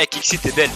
Kixi, t'es belle.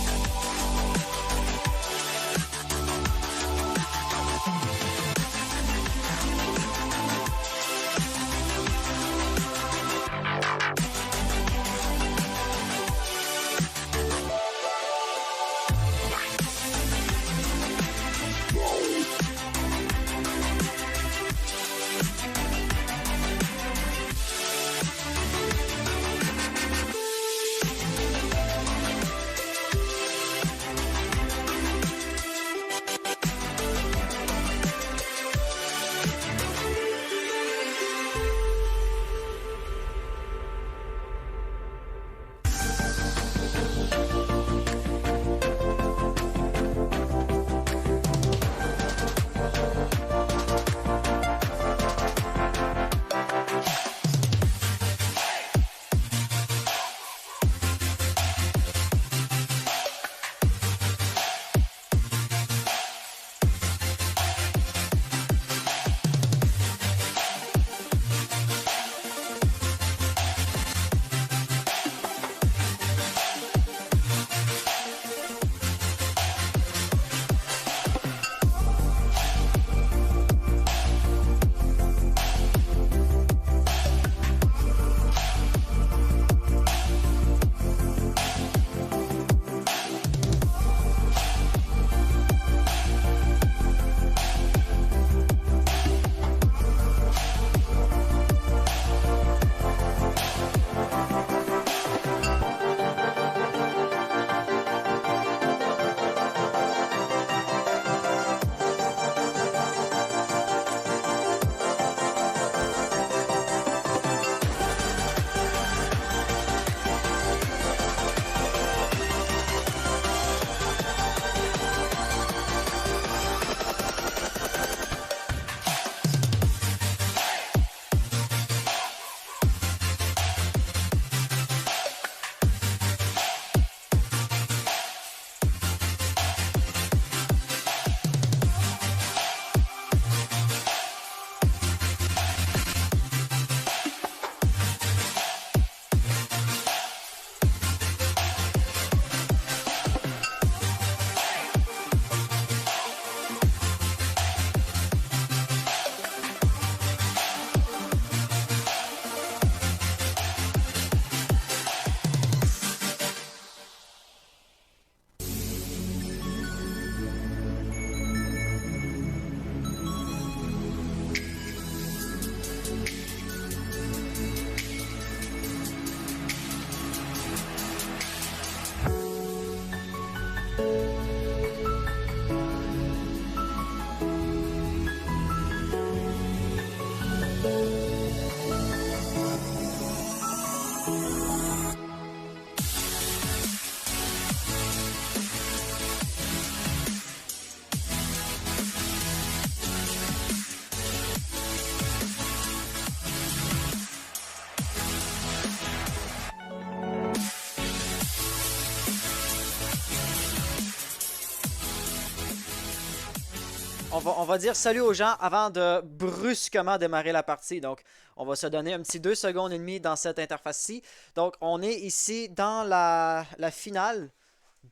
On va dire salut aux gens avant de brusquement démarrer la partie. Donc, on va se donner un petit 2 secondes et demie dans cette interface-ci. Donc, on est ici dans la finale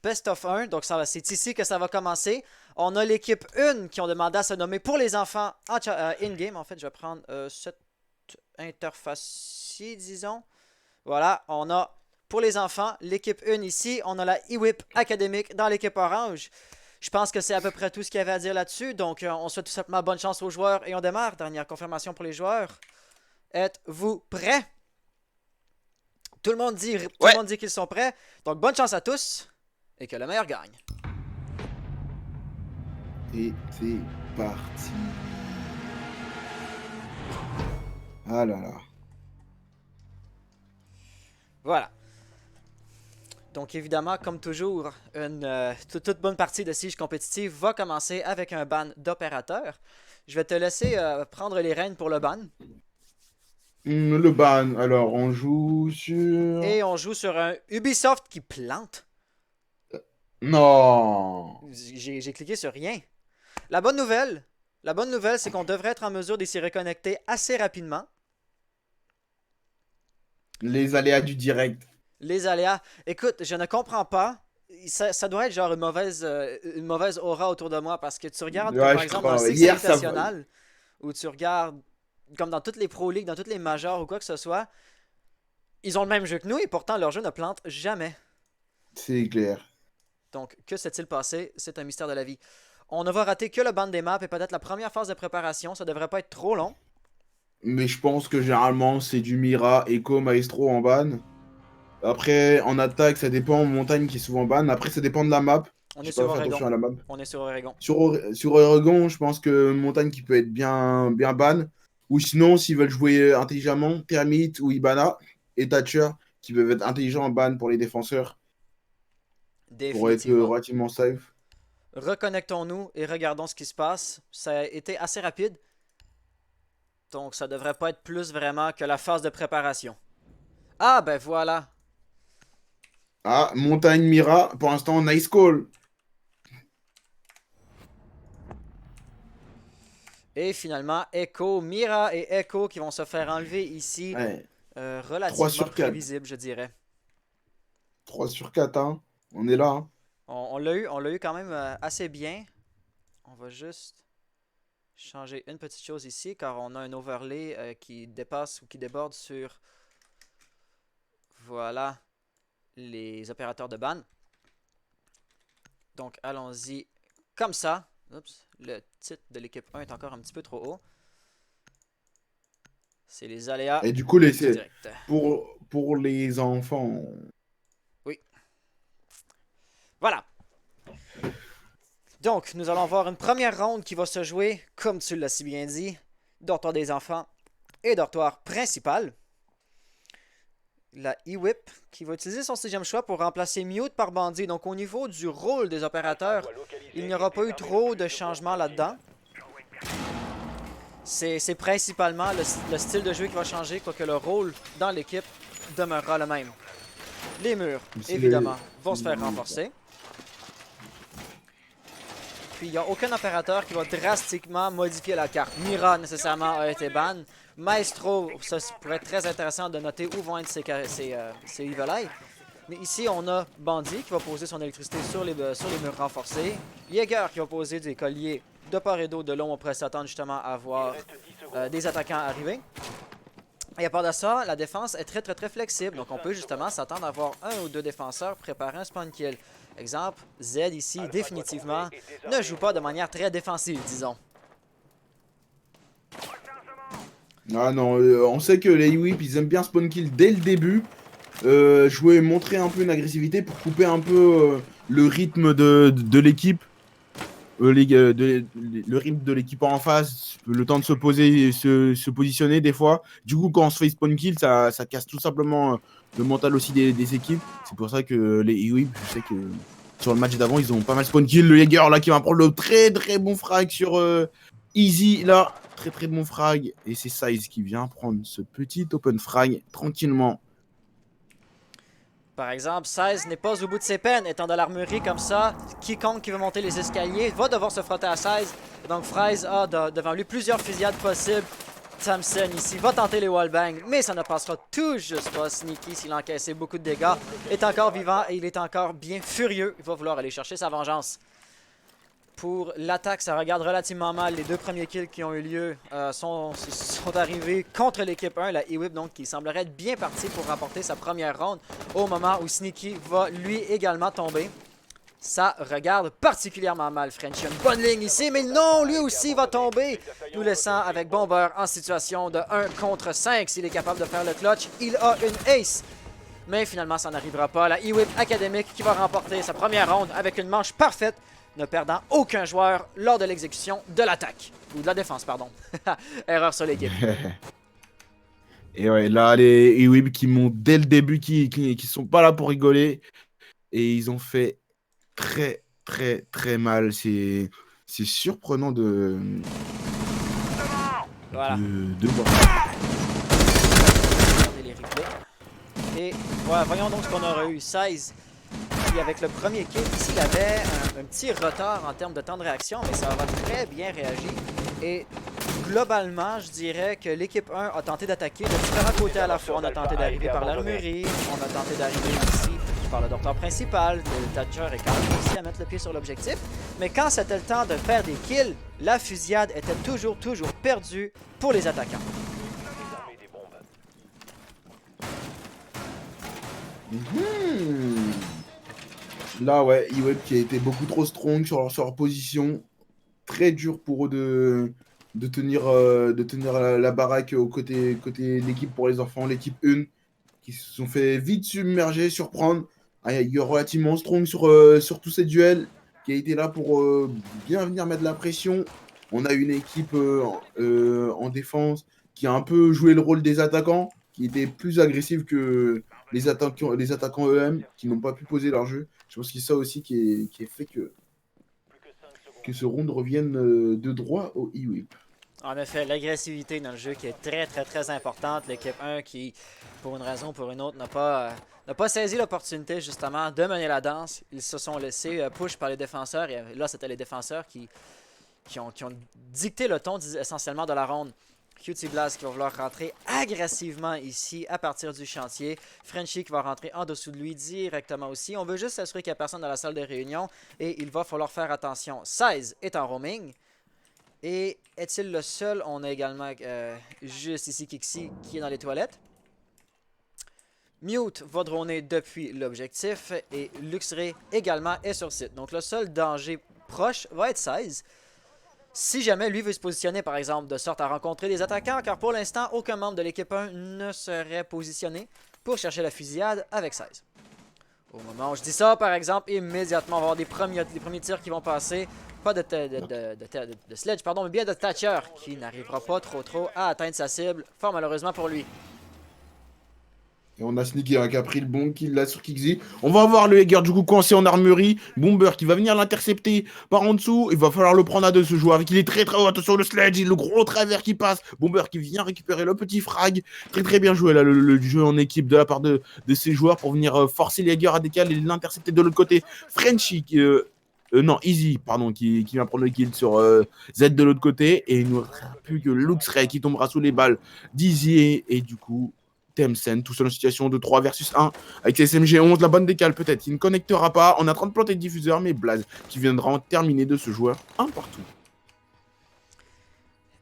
Best of 1. Donc, c'est ici que ça va commencer. On a l'équipe 1 qui ont demandé à se nommer pour les enfants in-game. En fait, je vais prendre cette interface-ci, disons. Voilà, on a pour les enfants l'équipe 1 ici. On a la eWhip académique dans l'équipe orange. Je pense que c'est à peu près tout ce qu'il y avait à dire là-dessus. Donc, on souhaite tout simplement bonne chance aux joueurs et on démarre. Dernière confirmation pour les joueurs. Êtes-vous prêts? Tout le monde dit qu'ils sont prêts. Donc, bonne chance à tous et que le meilleur gagne. Et c'est parti. Ah là là. Voilà. Donc évidemment, comme toujours, une toute bonne partie de Siege compétitive va commencer avec un ban d'opérateur. Je vais te laisser prendre les rênes pour le ban. Le ban, alors on joue sur... Et on joue sur un Ubisoft qui plante. Non. J'ai cliqué sur rien. La bonne nouvelle, c'est qu'on devrait être en mesure de s'y reconnecter assez rapidement. Les aléas du direct. Les aléas. Écoute, je ne comprends pas ça doit être genre une mauvaise aura autour de moi parce que tu regardes comme Ouais, par je exemple dans le crois. Six Hier, ça va. Invitational ou tu regardes comme dans toutes les Pro League, dans toutes les majors ou quoi que ce soit, ils ont le même jeu que nous et pourtant leur jeu ne plante jamais. C'est clair. Donc, que s'est-il passé? C'est un mystère de la vie. On ne va rater que le ban des maps et peut-être la première phase de préparation. Ça devrait pas être trop long. Mais je pense que généralement, c'est du Mira, Echo, Maestro en ban. Après, en attaque, ça dépend. Montagne qui est souvent ban. Après, ça dépend de la map. On est J'ai sur pas fait Oregon. attention à la map. On est sur Oregon. Sur Oregon, je pense que Montagne qui peut être bien ban. Ou sinon, s'ils veulent jouer intelligemment, Termite ou Ibana et Thatcher qui peuvent être intelligents en ban pour les défenseurs pour être Définitivement. relativement safe. Reconnectons-nous et regardons ce qui se passe. Ça a été assez rapide. Donc, ça devrait pas être plus vraiment que la phase de préparation. Ah, ben voilà. Ah, Montagne Mira, pour l'instant, nice call. Et finalement, Echo, Mira et Echo qui vont se faire enlever ici. Ouais, 3 Relativement sur 4. prévisible, je dirais. 3 sur 4, hein. On est là, hein. On l'a eu quand même assez bien. On va juste changer une petite chose ici car on a un overlay qui dépasse ou qui déborde sur voilà les opérateurs de ban. Donc allons-y comme ça. Oups, le titre de l'équipe 1 est encore un petit peu trop haut. C'est les aléas Et du coup, du direct. pour les enfants. Oui. Voilà. Donc, nous allons avoir une première ronde qui va se jouer, comme tu l'as si bien dit, dortoir des enfants et dortoir principal. La E-Whip qui va utiliser son 6e choix pour remplacer Mute par Bandit. Donc, au niveau du rôle des opérateurs, il n'y aura pas eu trop de changements là-dedans. C'est principalement le style de jeu qui va changer, quoique le rôle dans l'équipe demeurera le même. Les murs, évidemment, vont se faire renforcer. Puis il n'y a aucun opérateur qui va drastiquement modifier la carte. Mira nécessairement a été ban. Maestro, ça pourrait être très intéressant de noter où vont être ses Evil Eye. Mais ici, on a Bandit qui va poser son électricité sur les murs renforcés. Jäger qui va poser des colliers de part et d'autre de long. On pourrait s'attendre justement à voir des attaquants arriver. Et à part de ça, la défense est très flexible. Donc on peut justement s'attendre à voir un ou deux défenseurs préparer un spawn kill. Exemple, Z ici, définitivement, ne joue pas de manière très défensive, disons. Ah non, on sait que les whip ils aiment bien spawn kill dès le début. Jouer, montrer un peu une agressivité pour couper un peu le rythme de l'équipe. Le rythme de l'équipe en face, le temps de se poser et se positionner des fois. Du coup, quand on se fait spawn kill, ça casse tout simplement le mental aussi des équipes. C'est pour ça que les E-Whip, je sais que sur le match d'avant, ils ont pas mal spawn kill. Le Jäger là qui va prendre le très bon frag sur Easy là. Très bon frag. Et c'est Size qui vient prendre ce petit open frag tranquillement. Par exemple, 16 n'est pas au bout de ses peines, étant dans l'armurerie comme ça. Quiconque qui veut monter les escaliers va devoir se frotter à 16. Donc Fraise a devant lui plusieurs fusillades possibles. Thompson ici va tenter les wallbangs, mais ça ne passera tout juste pas. Sneaky, s'il a encaissé beaucoup de dégâts, est encore vivant et il est encore bien furieux. Il va vouloir aller chercher sa vengeance. Pour l'attaque, ça regarde relativement mal. Les deux premiers kills qui ont eu lieu sont arrivés contre l'équipe 1, la E-Whip, donc qui semblerait être bien parti pour remporter sa première ronde au moment où Sneaky va lui également tomber. Ça regarde particulièrement mal. French, une bonne ligne ici, mais non, lui aussi va tomber, nous laissant avec Bomber en situation de 1 contre 5. S'il est capable de faire le clutch, il a une ace. Mais finalement, ça n'arrivera pas. La E-Whip académique qui va remporter sa première ronde avec une manche parfaite, ne perdant aucun joueur lors de l'exécution de l'attaque. Ou de la défense, pardon. Erreur sur l'équipe. Et ouais, là, les E-Whip qui montent dès le début, qui sont pas là pour rigoler. Et ils ont fait très mal. C'est surprenant de Voilà. de voir. Regardez les replays. Et voilà, voyons donc ce qu'on aurait eu. 16. Puis avec le premier kill, ici, il avait un petit retard en termes de temps de réaction, mais ça aura très bien réagi. Et globalement, je dirais que l'équipe 1 a tenté d'attaquer de différents côtés à la fois. On a tenté d'arriver par l'armurerie, on a tenté d'arriver ici par le docteur principal. Le Thatcher est quand même réussi à mettre le pied sur l'objectif. Mais quand c'était le temps de faire des kills, la fusillade était toujours perdue pour les attaquants. Là, ouais, Iweb qui a été beaucoup trop strong sur leur position. Très dur pour eux de tenir la baraque côté de l'équipe pour les enfants, l'équipe 1, qui se sont fait vite submerger, surprendre. Ah, il est relativement strong sur tous ces duels, qui a été là pour bien venir mettre la pression. On a une équipe en défense qui a un peu joué le rôle des attaquants, qui était plus agressive que les attaquants eux-mêmes, qui n'ont pas pu poser leur jeu. Je pense que c'est ça aussi qui est fait que ce round revienne de droit au E-Whip. En effet, l'agressivité dans le jeu qui est très importante. L'équipe 1 qui, pour une raison ou pour une autre, n'a pas saisi l'opportunité justement de mener la danse. Ils se sont laissés push par les défenseurs et là, c'était les défenseurs qui ont dicté le ton essentiellement de la ronde. QT Blast qui va vouloir rentrer agressivement ici à partir du chantier. Frenchie qui va rentrer en dessous de lui directement aussi. On veut juste s'assurer qu'il n'y a personne dans la salle de réunion et il va falloir faire attention. 16 est en roaming. Et est-il le seul? On a également juste ici Kixi qui est dans les toilettes. Mute va droner depuis l'objectif et Luxray également est sur site. Donc le seul danger proche va être 16. Si jamais lui veut se positionner par exemple de sorte à rencontrer des attaquants, car pour l'instant aucun membre de l'équipe 1 ne serait positionné pour chercher la fusillade avec 16. Au moment où je dis ça, par exemple, immédiatement on va avoir des premiers tirs qui vont passer. Pas de Sledge, pardon, mais bien de Thatcher qui n'arrivera pas trop à atteindre sa cible, fort malheureusement pour lui. Et on a Sneaky qui a pris le bon kill là sur Kixi. On va avoir le Heger du coup coincé en armurerie. Bomber qui va venir l'intercepter par en dessous. Il va falloir le prendre à deux ce joueur. Il est très haut. Attention le Sledge, le gros travers qui passe. Bomber qui vient récupérer le petit frag. Très bien joué là le jeu en équipe de la part de ces joueurs pour venir forcer les Heger à décaler et l'intercepter de l'autre côté. Frenchie non, Easy, pardon, qui vient prendre le kill sur Z de l'autre côté. Et il ne reste plus que Luxray qui tombera sous les balles d'Easy. Et du coup, Temsen, tout seul en situation de 3 versus 1. Avec SMG11, la bonne décale peut-être. Il ne connectera pas. On est en train de planter le diffuseur, mais Blaze qui viendra en terminer de ce joueur un partout.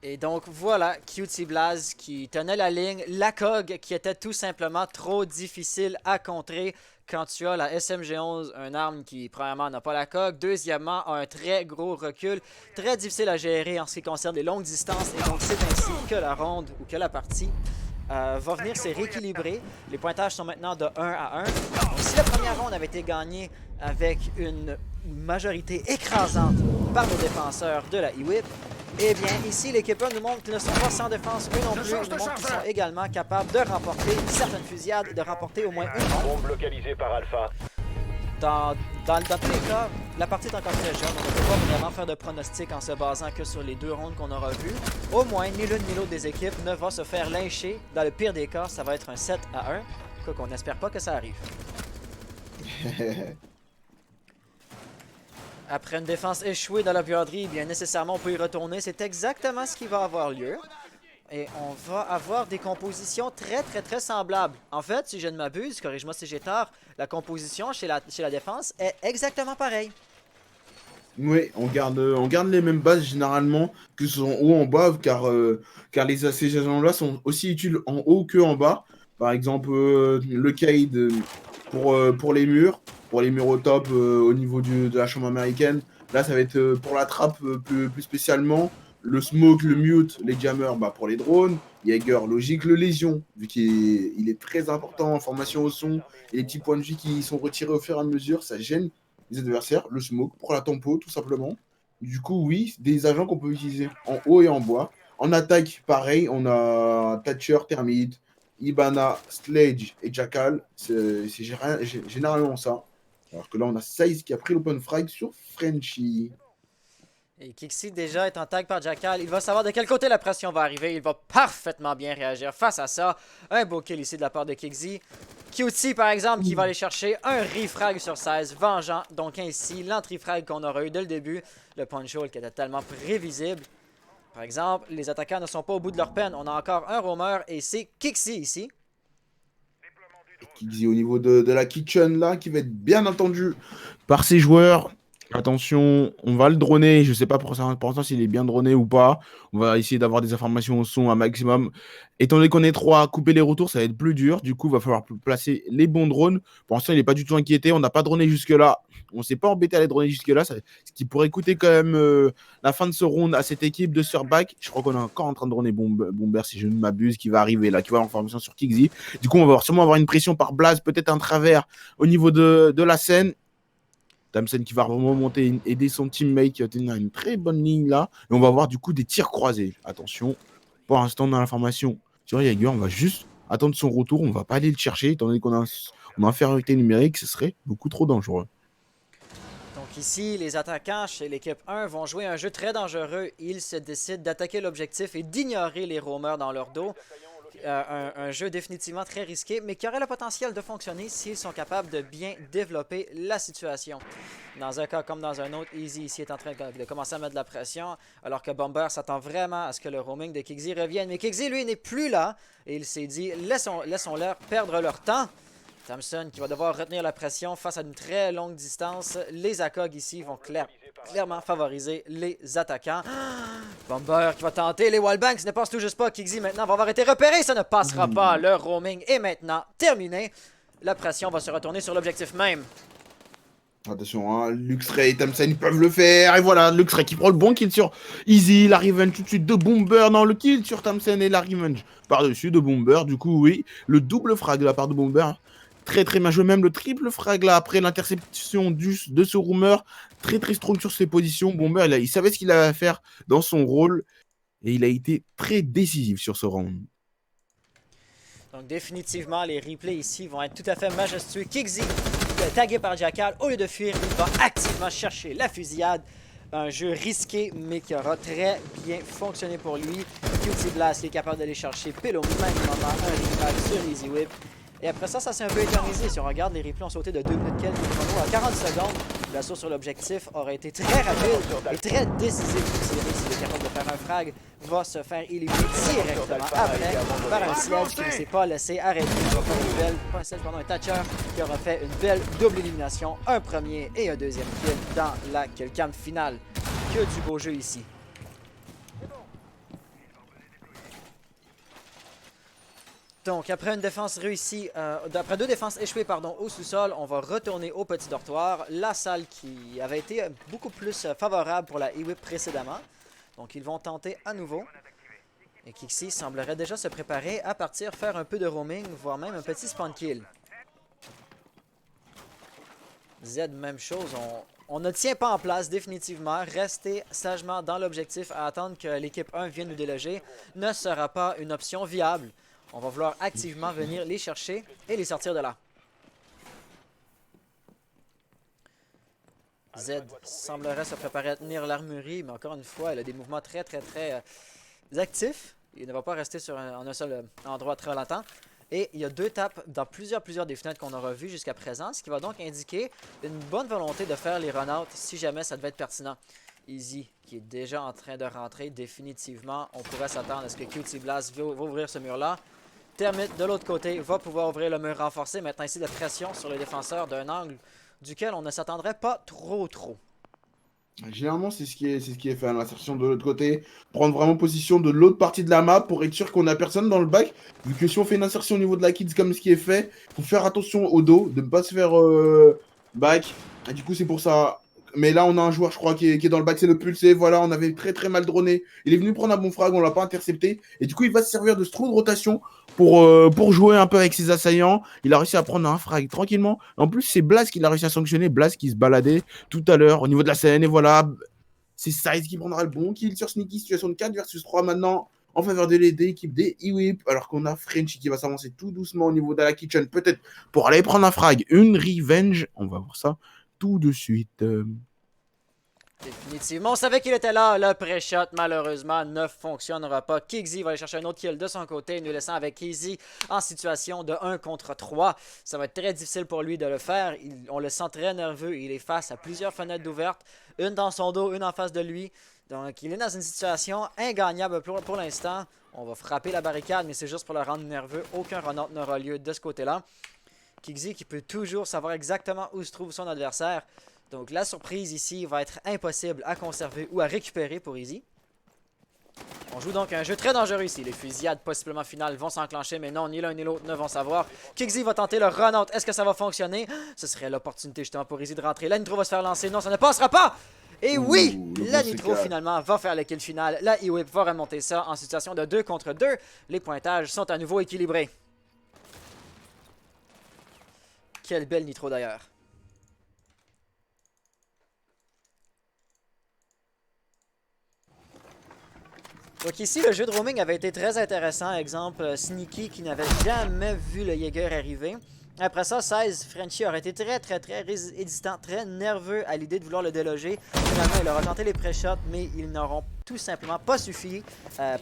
Et donc voilà, QT Blaz qui tenait la ligne. La COG qui était tout simplement trop difficile à contrer quand tu as la SMG11, une arme qui premièrement n'a pas la COG, deuxièmement a un très gros recul, très difficile à gérer en ce qui concerne les longues distances. Et donc c'est ainsi que la ronde ou que la partie va venir se rééquilibrer. Les pointages sont maintenant de 1 à 1. Donc, si la première ronde avait été gagnée avec une majorité écrasante par nos défenseurs de la E-Whip, eh bien, ici, l'équipe 1 nous montre qu'ils ne sont pas sans défense, eux non plus. Ils nous montrent qu'ils sont également capables de remporter certaines fusillades et de remporter au moins une ronde. Bombe localisée par Alpha. Dans tous les cas, la partie est encore très jeune. On ne peut pas vraiment faire de pronostics en se basant que sur les 2 rondes qu'on aura vues. Au moins, ni l'une ni l'autre des équipes ne va se faire lyncher. Dans le pire des cas, ça va être un 7 à 1. Quoi qu'on n'espère pas que ça arrive. Après une défense échouée dans la buanderie, bien nécessairement on peut y retourner. C'est exactement ce qui va avoir lieu. Et on va avoir des compositions très semblables. En fait, si je ne m'abuse, corrige-moi si j'ai tort, la composition chez la défense est exactement pareille. Oui, on garde les mêmes bases généralement, que ce soit en haut ou en bas, car ces agents-là sont aussi utiles en haut que en bas. Par exemple, le Kaid pour les murs au top au niveau de la chambre américaine. Là, ça va être pour la trappe plus spécialement. Le smoke, le mute, les jammers pour les drones. Jaeger, logique, le lésion, vu qu'il est très important en formation au son. Et les petits points de vie qui sont retirés au fur et à mesure, ça gêne les adversaires. Le smoke pour la tempo, tout simplement. Du coup, oui, des agents qu'on peut utiliser en haut et en bas. En attaque, pareil, on a Thatcher, Termite, Ibana, Sledge et Jackal. C'est généralement ça. Alors que là, on a Size qui a pris l'open frag sur Frenchie. Et Kixi déjà est en tag par Jackal. Il va savoir de quel côté la pression va arriver. Il va parfaitement bien réagir face à ça. Un beau kill ici de la part de Kixi. QT par exemple qui va aller chercher un refrag sur 16, vengeant donc ainsi l'entrifrag qu'on aura eu dès le début. Le punch hole qui était tellement prévisible. Par exemple, les attaquants ne sont pas au bout de leur peine. On a encore un roamer et c'est Kixi ici. Kixi au niveau de la kitchen là, qui va être bien entendu par ses joueurs. Attention, on va le droner. Je sais pas pour l'instant s'il est bien droné ou pas. On va essayer d'avoir des informations au son un maximum. Étant donné qu'on est trois à couper les retours, ça va être plus dur. Du coup, il va falloir placer les bons drones. Pour l'instant, il n'est pas du tout inquiété. On n'a pas droné jusque-là. On s'est pas embêté à les droner jusque-là. Ce qui pourrait coûter quand même la fin de ce round à cette équipe de Surback. Je crois qu'on est encore en train de droner Bomber, si je ne m'abuse, qui va arriver là, qui va avoir information sur Kixi. Du coup, on va sûrement avoir une pression par Blaze, peut-être un travers au niveau de la scène. Thamsen qui va remonter, aider son teammate qui va tenir une très bonne ligne là. Et on va avoir du coup des tirs croisés. Attention, pour l'instant, on a l'information sur Jaeger. On va juste attendre son retour. On va pas aller le chercher, étant donné qu'on a infériorité numérique. Ce serait beaucoup trop dangereux. Donc ici, les attaquants chez l'équipe 1 vont jouer un jeu très dangereux. Ils se décident d'attaquer l'objectif et d'ignorer les roamers dans leur dos. Un jeu définitivement très risqué, mais qui aurait le potentiel de fonctionner s'ils sont capables de bien développer la situation. Dans un cas comme dans un autre, Easy ici est en train de commencer à mettre de la pression, alors que Bomber s'attend vraiment à ce que le roaming de Kixi revienne. Mais Kixi, lui, n'est plus là, et il s'est dit, laissons-leur perdre leur temps. Thamsen qui va devoir retenir la pression face à une très longue distance. Les ACOG ici vont clairement favoriser les attaquants. Bomber qui va tenter les wallbangs, ce ne passe tout juste pas. Kixi maintenant va avoir été repéré, ça ne passera pas. Le roaming est maintenant terminé. La pression va se retourner sur l'objectif même. Attention, hein, Luxray et Thamsen peuvent le faire. Et voilà, Luxray qui prend le bon kill sur Easy. La revenge tout de suite de Bomber. Non, le kill sur Thamsen et la revenge par-dessus de Bomber. Du coup, oui, le double frag de la part de Bomber. Très très bien joué, même le triple frag là après l'interception de ce rumeur. Très très strong sur ses positions. Bomber, il savait ce qu'il avait à faire dans son rôle. Et il a été très décisif sur ce round. Donc définitivement, les replays ici vont être tout à fait majestueux. Kixi, tagué par Jackal, au lieu de fuir, il va activement chercher la fusillade. Un jeu risqué, mais qui aura très bien fonctionné pour lui. QT Blast, il est capable d'aller chercher pile au même moment un replay sur Easy Whip. Et après ça, ça s'est un peu éternisé. Si on regarde, les replays ont sauté de 2 minutes quelques chrono à 40 secondes. L'assaut sur l'objectif aurait été très rapide et très décisif. S'il est capable de faire un frag, va se faire éliminer directement après par un siège qui ne s'est pas laissé arrêter. Il va faire une belle, pas un siège, pardon, un Thatcher qui aura fait une belle double élimination. Un premier et un deuxième kill dans la killcam finale. Que du beau jeu ici. Donc, après une défense réussie, après deux défenses échouées au sous-sol, on va retourner au petit dortoir. La salle qui avait été beaucoup plus favorable pour la E-Whip précédemment. Donc, ils vont tenter à nouveau. Et Kixi semblerait déjà se préparer à partir faire un peu de roaming, voire même un petit spawn kill. Z, même chose. On ne tient pas en place définitivement. Rester sagement dans l'objectif à attendre que l'équipe 1 vienne nous déloger ne sera pas une option viable. On va vouloir activement venir les chercher et les sortir de là. Z semblerait se préparer à tenir l'armurerie, mais encore une fois, elle a des mouvements très actifs. Il ne va pas rester en un seul endroit très longtemps. Et il y a deux tapes dans plusieurs des fenêtres qu'on aura vues jusqu'à présent, ce qui va donc indiquer une bonne volonté de faire les run-out si jamais ça devait être pertinent. Easy, qui est déjà en train de rentrer définitivement. On pourrait s'attendre à ce que QT Blast va ouvrir ce mur-là. Termite de l'autre côté va pouvoir ouvrir le mur renforcé. Maintenant ici de pression sur les défenseurs d'un angle duquel on ne s'attendrait pas trop. Généralement, c'est ce qui est fait à l'insertion de l'autre côté. Prendre vraiment position de l'autre partie de la map pour être sûr qu'on n'a personne dans le bac. Vu que si on fait une insertion au niveau de la kids comme ce qui est fait, il faut faire attention au dos, de ne pas se faire back. Et du coup, c'est pour ça. Mais là, on a un joueur, je crois, qui est dans le bac, c'est le pulsé. Voilà, on avait très mal droné. Il est venu prendre un bon frag, on l'a pas intercepté. Et du coup, il va se servir de ce trou de rotation pour jouer un peu avec ses assaillants. Il a réussi à prendre un frag tranquillement. En plus, c'est Blaze qui l'a réussi à sanctionner. Blaze qui se baladait tout à l'heure au niveau de la scène. Et voilà, c'est Size qui prendra le bon kill sur Sneaky. Situation de 4 versus 3 maintenant en faveur de l'équipe des E-Whip. Alors qu'on a Frenchy qui va s'avancer tout doucement au niveau de la kitchen. Peut-être pour aller prendre un frag, une revenge. On va voir ça tout de suite. Définitivement, on savait qu'il était là. Le pré-shot, malheureusement, ne fonctionnera pas. Kixi va aller chercher un autre kill de son côté, nous laissant avec Easy en situation de 1 contre 3. Ça va être très difficile pour lui de le faire. On le sent très nerveux. Il est face à plusieurs fenêtres d'ouvertes. Une dans son dos, une en face de lui. Donc, il est dans une situation ingagnable pour l'instant. On va frapper la barricade, mais c'est juste pour le rendre nerveux. Aucun run-out n'aura lieu de ce côté-là. Kixi qui peut toujours savoir exactement où se trouve son adversaire. Donc la surprise ici va être impossible à conserver ou à récupérer pour Easy. On joue donc un jeu très dangereux ici. Les fusillades possiblement finales vont s'enclencher, mais non, ni l'un ni l'autre ne vont savoir. Kixi va tenter le run-out. Est-ce que ça va fonctionner? Ce serait l'opportunité justement pour Easy de rentrer. La Nitro va se faire lancer. Non, ça ne passera pas! Et oui! La Nitro finalement va faire le kill final. La E-Whip va remonter ça en situation de 2 contre 2. Les pointages sont à nouveau équilibrés. Quelle belle Nitro d'ailleurs. Donc ici, le jeu de roaming avait été très intéressant. Exemple, Sneaky qui n'avait jamais vu le Jaeger arriver. Après ça, 16, Frenchie aurait été très hésitant, très nerveux à l'idée de vouloir le déloger. Finalement, il aura tenté les pré-shots, mais ils n'auront tout simplement pas suffi,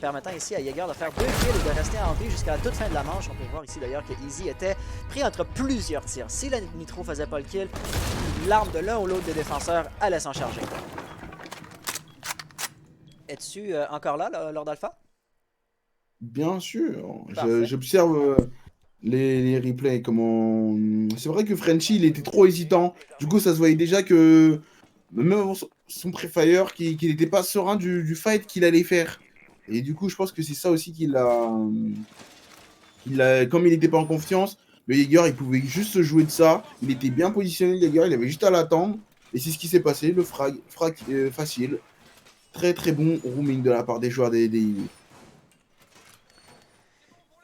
permettant ici à Jaeger de faire 2 kills et de rester en vie jusqu'à la toute fin de la manche. On peut voir ici d'ailleurs que Easy était pris entre plusieurs tirs. Si la Nitro faisait pas le kill, l'arme de l'un ou l'autre des défenseurs allait s'en charger. Es-tu encore là, Lord Alpha? Bien sûr. Parfait. J'observe les replays. Comment... C'est vrai que Frenchie, il était trop hésitant. Du coup, ça se voyait déjà que, même avant son pré-fire, qu'il n'était pas serein du fight qu'il allait faire. Et du coup, je pense que c'est ça aussi comme il n'était pas en confiance, le Jaeger, il pouvait juste se jouer de ça. Il était bien positionné, le Jaeger, il avait juste à l'attendre. Et c'est ce qui s'est passé, le frag facile. Très très bon roaming de la part des joueurs des IWIP.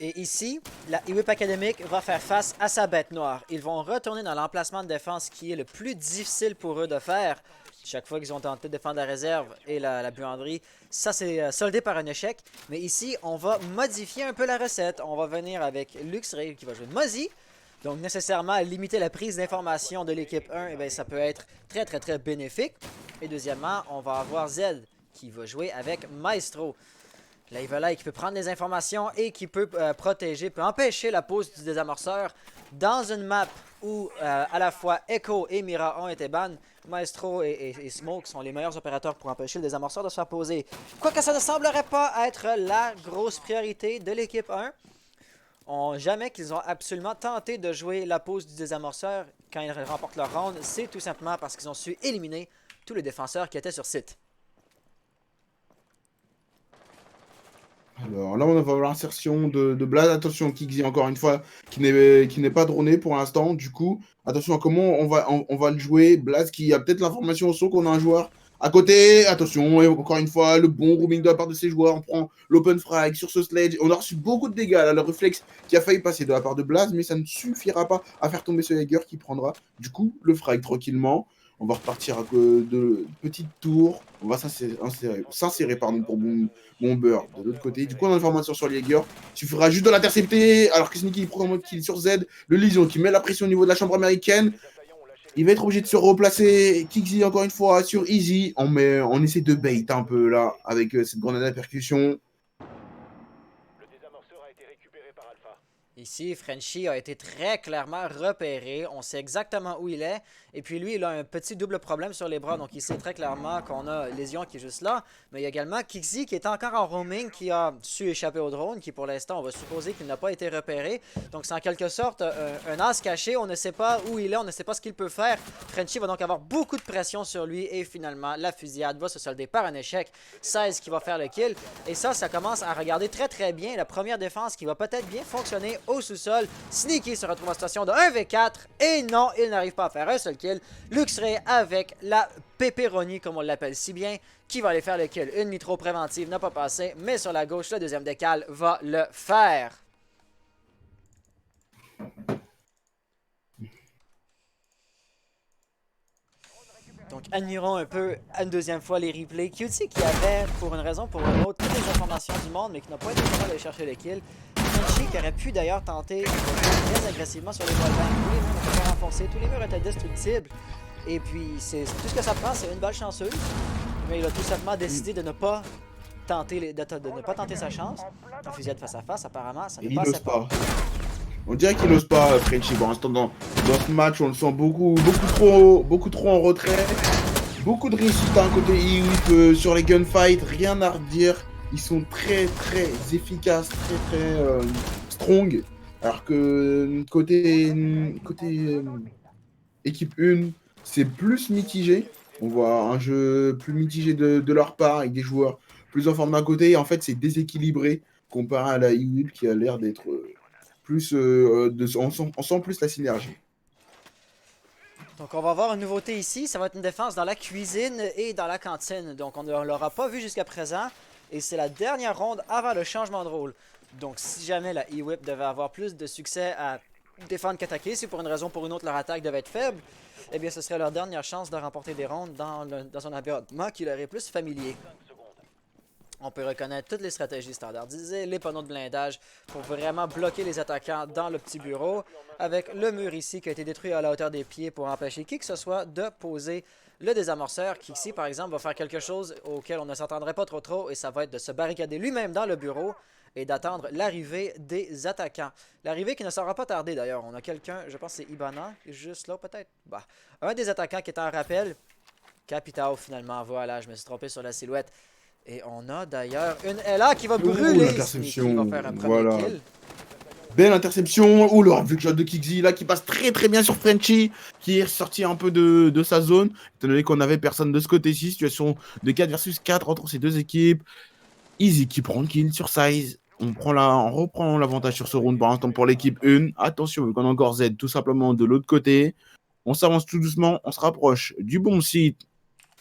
Et ici, la E-Whip Academic va faire face à sa bête noire. Ils vont retourner dans l'emplacement de défense qui est le plus difficile pour eux de faire. Chaque fois qu'ils ont tenté de défendre la réserve et la buanderie, ça c'est soldé par un échec. Mais ici, on va modifier un peu la recette. On va venir avec Luxray qui va jouer Mozzie. Donc nécessairement, limiter la prise d'information de l'équipe 1, eh bien, ça peut être très bénéfique. Et deuxièmement, on va avoir Z qui va jouer avec Maestro. Là, Evil qui peut prendre les informations et qui peut protéger, peut empêcher la pose du désamorceur dans une map où à la fois Echo et Mira ont été ban. Maestro et Smoke sont les meilleurs opérateurs pour empêcher le désamorceur de se faire poser. Quoique ça ne semblerait pas être la grosse priorité de l'équipe 1. Jamais qu'ils ont absolument tenté de jouer la pose du désamorceur quand ils remportent leur round. C'est tout simplement parce qu'ils ont su éliminer tous les défenseurs qui étaient sur site. Alors là, on va avoir l'insertion de Blaz. Attention, Kixi, encore une fois, qui n'est pas droné pour l'instant. Du coup, attention à comment on va le jouer. Blaz qui a peut-être l'information au son qu'on a un joueur à côté. Attention, et encore une fois, le bon roaming de la part de ses joueurs. On prend l'open frag sur ce sledge. On a reçu beaucoup de dégâts. Là, le réflexe qui a failli passer de la part de Blaz, mais ça ne suffira pas à faire tomber ce Jaeger qui prendra du coup le frag tranquillement. On va repartir de petites tours. On va s'insérer pour Bomber de l'autre côté. Du coup, on a l'information sur les Jaeger. Il suffira juste de l'intercepter. Alors que Sneaky prend un mode kill sur Z. Le Lision qui met la pression au niveau de la chambre américaine. Il va être obligé de se replacer. Kixi encore une fois sur Easy. On essaie de bait un peu là avec cette grenade à percussion. Ici, Frenchie a été très clairement repéré. On sait exactement où il est. Et puis lui, il a un petit double problème sur les bras. Donc il sait très clairement qu'on a Lésion qui est juste là. Mais il y a également Kixi qui est encore en roaming, qui a su échapper au drone, qui pour l'instant, on va supposer qu'il n'a pas été repéré. Donc c'est en quelque sorte un as caché. On ne sait pas où il est, on ne sait pas ce qu'il peut faire. Frenchie va donc avoir beaucoup de pression sur lui. Et finalement, la fusillade va se solder par un échec. 16 qui va faire le kill. Et ça commence à regarder très bien. La première défense qui va peut-être bien fonctionner au sous-sol. Sneaky se retrouve en situation de 1v4. Et non, il n'arrive pas à faire un seul kill. Luxray avec la pepperoni, comme on l'appelle si bien, qui va aller faire le kill. Une nitro préventive n'a pas passé, mais sur la gauche, le deuxième décal va le faire. Donc, admirons un peu une deuxième fois les replays. QT qui avait, pour une raison ou pour une autre, toutes les informations du monde, mais qui n'a pas été capable d'aller chercher le kill. Frenchie qui aurait pu d'ailleurs tenter de jouer très agressivement sur les volcans. Tous les murs étaient renforcés, tous les murs étaient destructibles. Et puis, tout ce que ça prend, c'est une balle chanceuse. Mais il a tout simplement décidé de ne pas tenter, sa chance. En fusillade face à face, apparemment, ça ne passait pas. On dirait qu'il n'ose pas, Frenchie. Pour l'instant, dans ce match, on le sent beaucoup trop en retrait. Beaucoup de réussite d'un côté IWIP sur les gunfights, rien à redire. Ils sont très efficaces, très strong. Alors que côté équipe 1, c'est plus mitigé. On voit un jeu plus mitigé de leur part, avec des joueurs plus en forme d'un côté. Et en fait, c'est déséquilibré comparé à la IWIP qui a l'air d'être plus. On sent plus la synergie. Donc on va avoir une nouveauté ici, ça va être une défense dans la cuisine et dans la cantine. Donc on ne l'aura pas vu jusqu'à présent. Et c'est la dernière ronde avant le changement de rôle. Donc si jamais la E-Whip devait avoir plus de succès à défendre qu'attaquer, si pour une raison ou pour une autre leur attaque devait être faible, eh bien ce serait leur dernière chance de remporter des rondes dans un environnement qui leur est plus familier. On peut reconnaître toutes les stratégies standardisées, les panneaux de blindage pour vraiment bloquer les attaquants dans le petit bureau, avec le mur ici qui a été détruit à la hauteur des pieds pour empêcher qui que ce soit de poser le désamorceur, qui ici par exemple va faire quelque chose auquel on ne s'entendrait pas trop, et ça va être de se barricader lui-même dans le bureau et d'attendre l'arrivée des attaquants. L'arrivée qui ne sera pas tardée d'ailleurs. On a quelqu'un, je pense que c'est Ibana, juste là peut-être. Bah, un des attaquants qui est en rappel. Capitao finalement, voilà, je me suis trompé sur la silhouette. Et on a d'ailleurs une Ella qui va brûler. L'interception, Qui va faire un premier voilà. kill. Belle interception. Oh, le shot de Kixi là qui passe très bien sur Frenchy, qui est sorti un peu de sa zone. Étant donné qu'on avait personne de ce côté-ci, situation de 4 versus 4 entre ces deux équipes. Easy qui prend le kill sur Size. On reprend l'avantage sur ce round pour l'instant pour l'équipe 1. Attention, vu qu'on a encore Z tout simplement de l'autre côté. On s'avance tout doucement, on se rapproche du bon site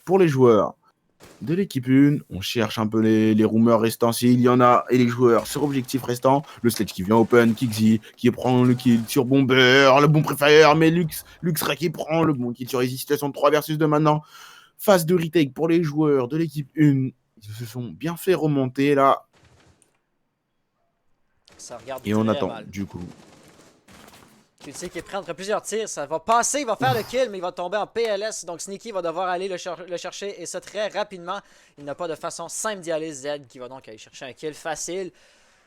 pour les joueurs de l'équipe 1. On cherche un peu les rumeurs restants s'il y en a et les joueurs sur objectif restant. Le sledge qui vient open, Kixi qui prend le kill sur Bomber, le bon préfire, mais Luxray qui prend le bon kill sur Easy. Situation de 3 versus 2 maintenant. Phase de retake pour les joueurs de l'équipe 1. Ils se sont bien fait remonter là. Ça regarde Et on très attend mal. du coup. QT qui est prêt entre plusieurs tirs, ça va passer, il va faire le kill, mais il va tomber en PLS. Donc Sneaky va devoir aller le chercher et ça très rapidement. Il n'a pas de façon simple d'y aller. Z qui va donc aller chercher un kill facile.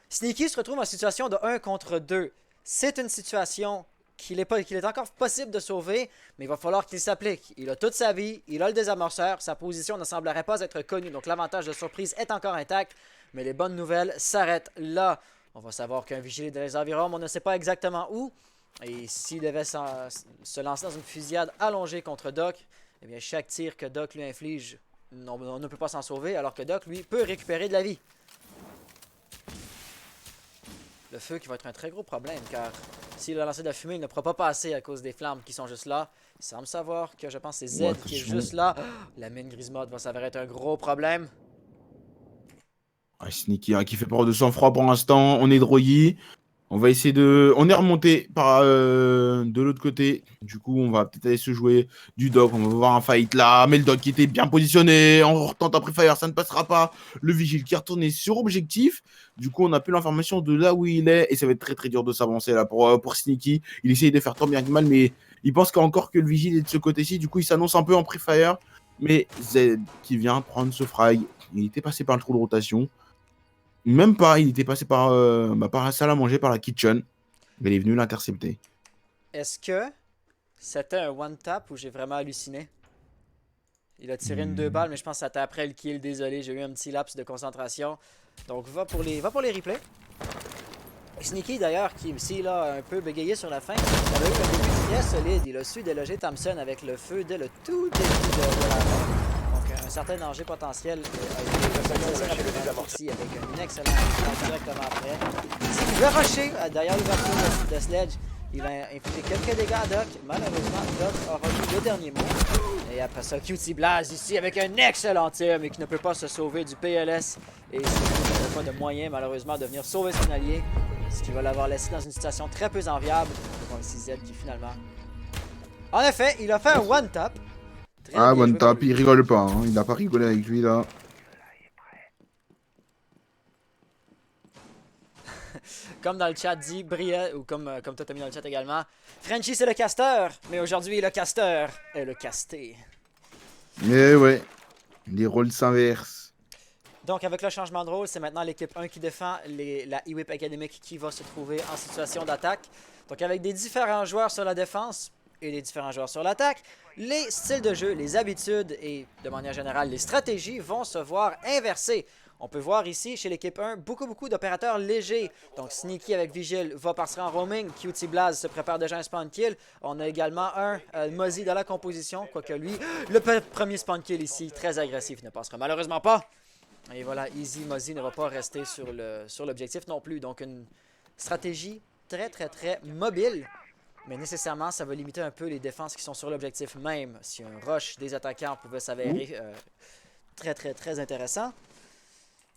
Sneaky se retrouve en situation de 1 contre 2. C'est une situation qu'il est encore possible de sauver, mais il va falloir qu'il s'applique. Il a toute sa vie, il a le désamorceur, sa position ne semblerait pas être connue, donc l'avantage de surprise est encore intact, mais les bonnes nouvelles s'arrêtent là. On va savoir qu'un vigile est dans les environs, mais on ne sait pas exactement où. Et s'il devait se lancer dans une fusillade allongée contre Doc, eh bien chaque tir que Doc lui inflige, on ne peut pas s'en sauver, alors que Doc, lui, peut récupérer de la vie. Le feu qui va être un très gros problème, car s'il a lancé de la fumée, il ne pourra pas passer à cause des flammes qui sont juste là. Il semble savoir que je pense que c'est Z qui est juste là. La mine grise mode va s'avérer être un gros problème. Sneaky qui fait preuve de sang-froid pour l'instant. On est drogué. On va essayer de. On est remonté de l'autre côté. Du coup, on va peut-être aller se jouer du Doc. On va voir un fight là. Mais le Doc qui était bien positionné. On retente après Fire, ça ne passera pas. Le Vigile qui est retourné sur objectif. Du coup, on a plus l'information de là où il est. Et ça va être très dur de s'avancer là pour Sneaky. Il essaye de faire tant bien que mal, mais il pense qu'encore que le Vigile est de ce côté-ci. Du coup, il s'annonce un peu en Prefire. Mais Z qui vient prendre ce frag. Il était passé par le trou de rotation. Même pas, il était passé par la salle à manger, par la kitchen. Il est venu l'intercepter. Est-ce que c'était un one-tap ou j'ai vraiment halluciné? Il a tiré une 2 balles, mais je pense que c'était après le kill. Désolé, j'ai eu un petit laps de concentration. Donc va pour les replays. Sneaky d'ailleurs, qui aussi là, a un peu bégayé sur la fin, il avait eu un début très solide. Il a su déloger Thompson avec le feu dès le tout début de la ronde. Un certain danger potentiel a été reconnu ici avec un excellent directement après. Ici, il veut rusher derrière l'ouverture de Sledge. Il va infliger quelques dégâts à Doc. Malheureusement, Doc aura eu le dernier mot. Et après ça, QT Blaze ici avec un excellent tir, mais qui ne peut pas se sauver du PLS. Et il n'a pas de moyen, malheureusement, de venir sauver son allié. Ce qui va l'avoir laissé dans une situation très peu enviable. Devant le 6Z qui finalement... En effet, il a fait un one-tap. One tap, il rigole pas. Hein. Il n'a pas rigolé avec lui là. Comme dans le chat dit, Bria, ou comme toi t'as mis dans le chat également, Frenchy c'est le casteur, mais aujourd'hui le casteur est le casté. Mais ouais, les rôles s'inversent. Donc avec le changement de rôle, c'est maintenant l'équipe 1 qui défend, la E-Whip Academic qui va se trouver en situation d'attaque. Donc avec des différents joueurs sur la défense et des différents joueurs sur l'attaque, les styles de jeu, les habitudes et de manière générale les stratégies vont se voir inversées. On peut voir ici, chez l'équipe 1, beaucoup d'opérateurs légers. Donc, Sneaky avec Vigil va partir en roaming. Cutie Blaz se prépare déjà un spawn kill. On a également un Mozzie dans la composition, quoique lui, le premier spawn kill ici, très agressif, ne passera malheureusement pas. Et voilà, Easy Mozzie ne va pas rester sur l'objectif non plus. Donc, une stratégie très mobile. Mais nécessairement, ça va limiter un peu les défenses qui sont sur l'objectif même. Si un rush des attaquants pouvait s'avérer très intéressant.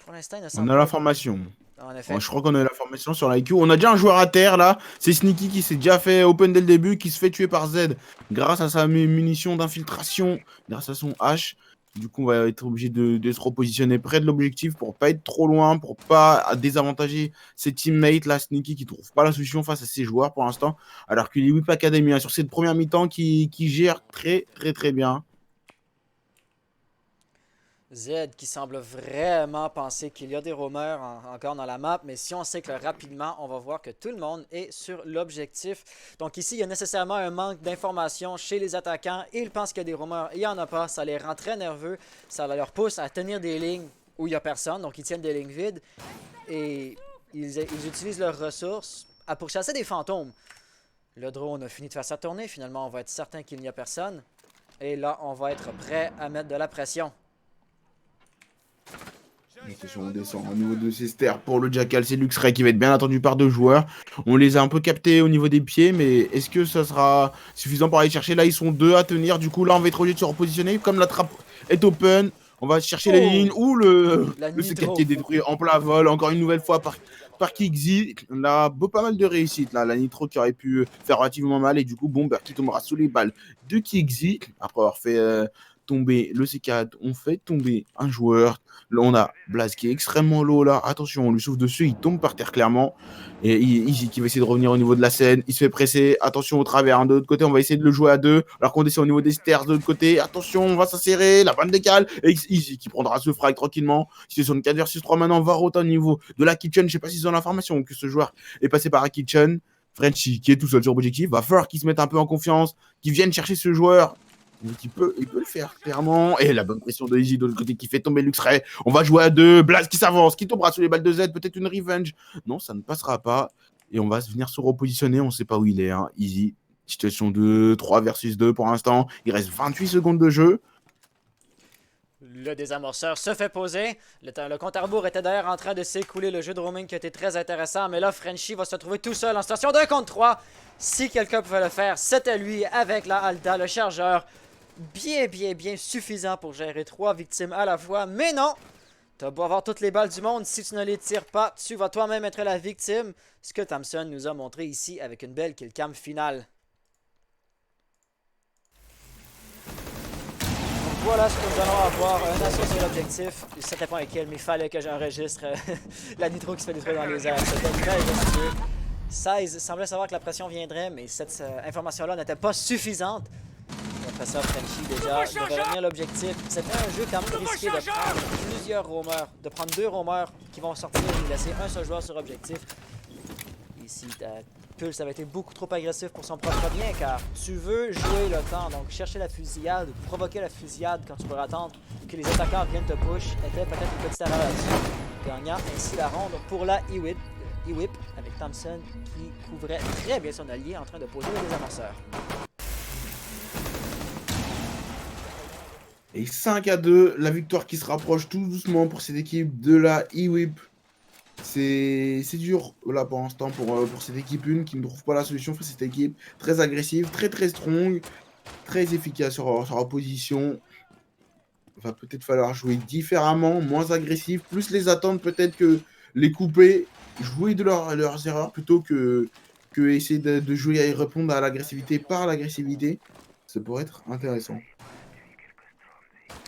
Pour l'instant, il ne semble On a pas... l'information. En effet. Bon, je crois qu'on a l'information sur l'IQ. On a déjà un joueur à terre là. C'est Sneaky qui s'est déjà fait open dès le début, qui se fait tuer par Z grâce à sa munition d'infiltration, grâce à son H. Du coup, on va être obligé de se repositionner près de l'objectif pour pas être trop loin, pour pas désavantager ses teammates là. Sneaky qui trouve pas la solution face à ses joueurs pour l'instant. Alors que les Whip Academy, hein, sur cette première mi-temps, qui gère très bien. Z qui semble vraiment penser qu'il y a des roamers encore dans la map, mais si on sait que rapidement, on va voir que tout le monde est sur l'objectif. Donc ici, il y a nécessairement un manque d'informations chez les attaquants. Ils pensent qu'il y a des roamers, il n'y en a pas, ça les rend très nerveux, ça leur pousse à tenir des lignes où il n'y a personne, donc ils tiennent des lignes vides et ils utilisent leurs ressources pour chasser des fantômes. Le drone a fini de faire sa tournée, finalement on va être certain qu'il n'y a personne. Et là, on va être prêt à mettre de la pression. Attention, on descend au niveau de ces stairs pour le Jackal. C'est Luxray qui va être bien attendu par deux joueurs. On les a un peu captés au niveau des pieds, mais est-ce que ça sera suffisant pour aller chercher? Là, ils sont deux à tenir. Du coup, là, on va être obligé de se repositionner. Comme la trappe est open, on va chercher les lignes. Ou le C4 qui est détruit en plein vol. Encore une nouvelle fois par Kixi. On a pas mal de réussite là. La Nitro qui aurait pu faire relativement mal. Et du coup, Bomber qui tombera sous les balles de Kixi. Après avoir fait tomber le C4, on fait tomber un joueur. Là, on a Blaz qui est extrêmement low là. Attention, on lui souffle dessus, il tombe par terre clairement. Et Easy qui va essayer de revenir au niveau de la scène. Il se fait presser. Attention au travers. Hein. De l'autre côté, on va essayer de le jouer à deux. Alors qu'on descend au niveau des stairs de l'autre côté. Attention, on va s'insérer. La vanne décale. Et Easy qui prendra ce frag tranquillement. Situation de 4 versus 3 maintenant. Varot au niveau de la Kitchen. Je sais pas s'ils ont l'information que ce joueur est passé par la Kitchen. Frenchy qui est tout seul sur l'objectif. Va falloir qu'il se mette un peu en confiance. Qu'il vienne chercher ce joueur. Donc il peut le faire clairement. Et la bonne pression de Easy de l'autre côté qui fait tomber Luxray. On va jouer à deux. Blaz qui s'avance, qui tombera sous les balles de Z. Peut-être une revenge. Non, ça ne passera pas. Et on va venir se repositionner. On ne sait pas où il est. Hein. Easy. Situation de 3 versus 2 pour l'instant. Il reste 28 secondes de jeu. Le désamorceur se fait poser. Le compte à rebours était d'ailleurs en train de s'écouler. Le jeu de roaming qui a été très intéressant. Mais là, Frenchy va se trouver tout seul en situation 2 contre 3. Si quelqu'un pouvait le faire, c'était lui avec la Alta, le chargeur. Bien suffisant pour gérer 3 victimes à la fois. Mais non! T'as beau avoir toutes les balles du monde, si tu ne les tires pas, tu vas toi-même être la victime. Ce que Thompson nous a montré ici avec une belle killcam finale. Donc voilà ce que nous allons avoir. Un assaut sur l'objectif. C'était pas un kill, mais il fallait que j'enregistre la Nitro qui se fait détruire dans les airs. C'était très respectueux. 16 semblait savoir que la pression viendrait, mais cette information-là n'était pas suffisante. Après ça, Frenchy déjà devait revenir l'objectif. C'était un jeu quand même risqué de prendre plusieurs roamers, de prendre 2 roamers qui vont sortir et laisser un seul joueur sur objectif. Ici, Pulse avait été beaucoup trop agressif pour son propre bien, car tu veux jouer le temps, donc chercher la fusillade, provoquer la fusillade quand tu peux attendre que les attaquants viennent te push, était peut-être une petite erreur là-dessus, gagnant ainsi la ronde pour la E-Whip avec Thompson qui couvrait très bien son allié en train de poser le désamorceur. Et 5-2, la victoire qui se rapproche tout doucement pour cette équipe de la E-Whip. C'est dur là pour l'instant pour cette équipe 1 qui ne trouve pas la solution face à cette équipe. Très agressive, très strong, très efficace sur sa position. Il va peut-être falloir jouer différemment, moins agressif, plus les attendre peut-être que les couper, jouer de leurs erreurs plutôt que essayer de jouer et répondre à l'agressivité par l'agressivité. Ça pourrait être intéressant.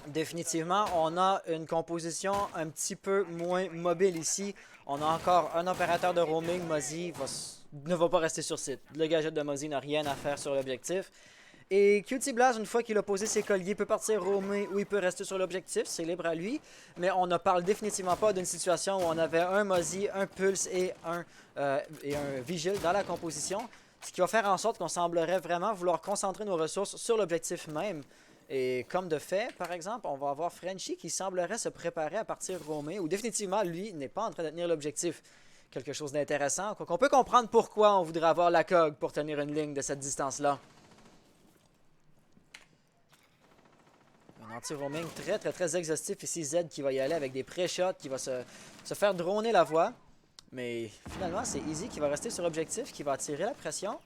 Définitivement, on a une composition un petit peu moins mobile ici. On a encore un opérateur de roaming. Mozzie ne va pas rester sur site. Le gadget de Mozzie n'a rien à faire sur l'objectif. Et Cutie Blaz, une fois qu'il a posé ses colliers, peut partir roamer ou il peut rester sur l'objectif. C'est libre à lui. Mais on ne parle définitivement pas d'une situation où on avait un Mozzie, un Pulse et un Vigil dans la composition. Ce qui va faire en sorte qu'on semblerait vraiment vouloir concentrer nos ressources sur l'objectif même. Et comme de fait, par exemple, on va avoir Frenchie qui semblerait se préparer à partir roamer, ou définitivement, lui, n'est pas en train de tenir l'objectif. Quelque chose d'intéressant. On peut comprendre pourquoi on voudrait avoir la COG pour tenir une ligne de cette distance-là. Un anti-roaming très exhaustif ici. Z qui va y aller avec des pré-shots, qui va se faire droner la voie. Mais finalement, c'est Easy qui va rester sur objectif, qui va attirer la pression.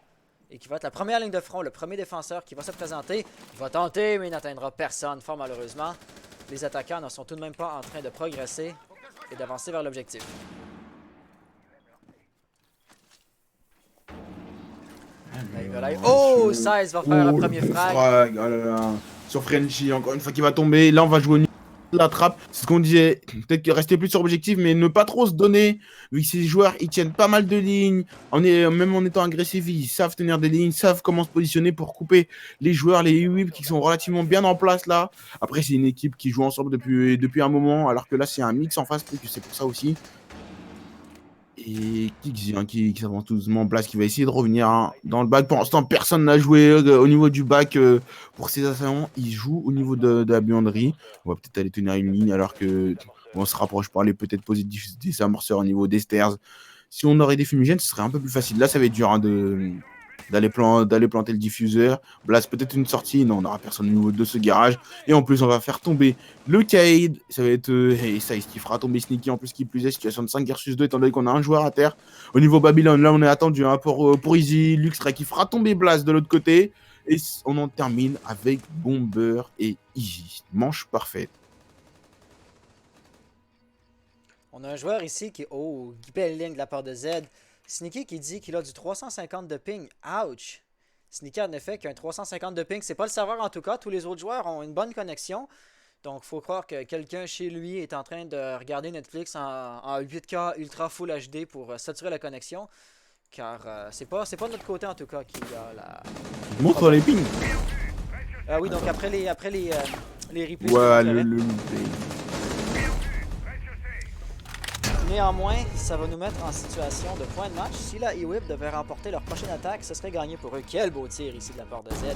Et qui va être la première ligne de front, le premier défenseur qui va se présenter. Il va tenter, mais il n'atteindra personne, fort malheureusement. Les attaquants ne sont tout de même pas en train de progresser et d'avancer vers l'objectif. Oh, 16 va faire le premier frag. Oh là là. Sur Frenchie, encore une fois, qui va tomber. Là, on va jouer au niveau de la trappe. C'est ce qu'on disait. Peut-être rester plus sur objectif, mais ne pas trop se donner. Vu que ces joueurs, ils tiennent pas mal de lignes. Même en étant agressifs, ils savent tenir des lignes, savent comment se positionner pour couper les joueurs, les UWIP qui sont relativement bien en place là. Après, c'est une équipe qui joue ensemble depuis un moment, alors que là, c'est un mix en face. Peut-être que c'est pour ça aussi. Et qui s'avance doucement en place, qui va essayer de revenir dans le bac. Pour l'instant, personne n'a joué au niveau du bac pour ses assaillants. Ils jouent au niveau de la buanderie. On va peut-être aller tenir une ligne alors que on se rapproche pour aller peut-être poser des amorceurs au niveau des stairs. Si on aurait des fumigènes, ce serait un peu plus facile. Là, ça va être dur d'aller planter le diffuseur. Là, c'est peut-être une sortie. Non, on n'aura personne au niveau de ce garage. Et en plus, on va faire tomber le Kaid. Ça va être Size qui fera tomber Sneaky. En plus, qui plus est, situation de 5 versus 2, étant donné qu'on a un joueur à terre. Au niveau Babylone, là, on est attendu pour Easy. Luxray qui fera tomber Blast de l'autre côté. Et on en termine avec Bomber et Easy. Manche parfaite. On a un joueur ici qui... Oh, belle ligne de la part de Z. Sneaky qui dit qu'il a du 350 de ping. Ouch! Sneaky en effet qui a un 350 de ping. C'est pas le serveur en tout cas. Tous les autres joueurs ont une bonne connexion. Donc il faut croire que quelqu'un chez lui est en train de regarder Netflix en 8K Ultra Full HD pour saturer la connexion. Car c'est pas de notre côté en tout cas qui a la... Montre les pings. Oui, donc après les replays. Ouais, Néanmoins, ça va nous mettre en situation de point de match. Si la E-Whip devait remporter leur prochaine attaque, ce serait gagné pour eux. Quel beau tir ici de la part de Z.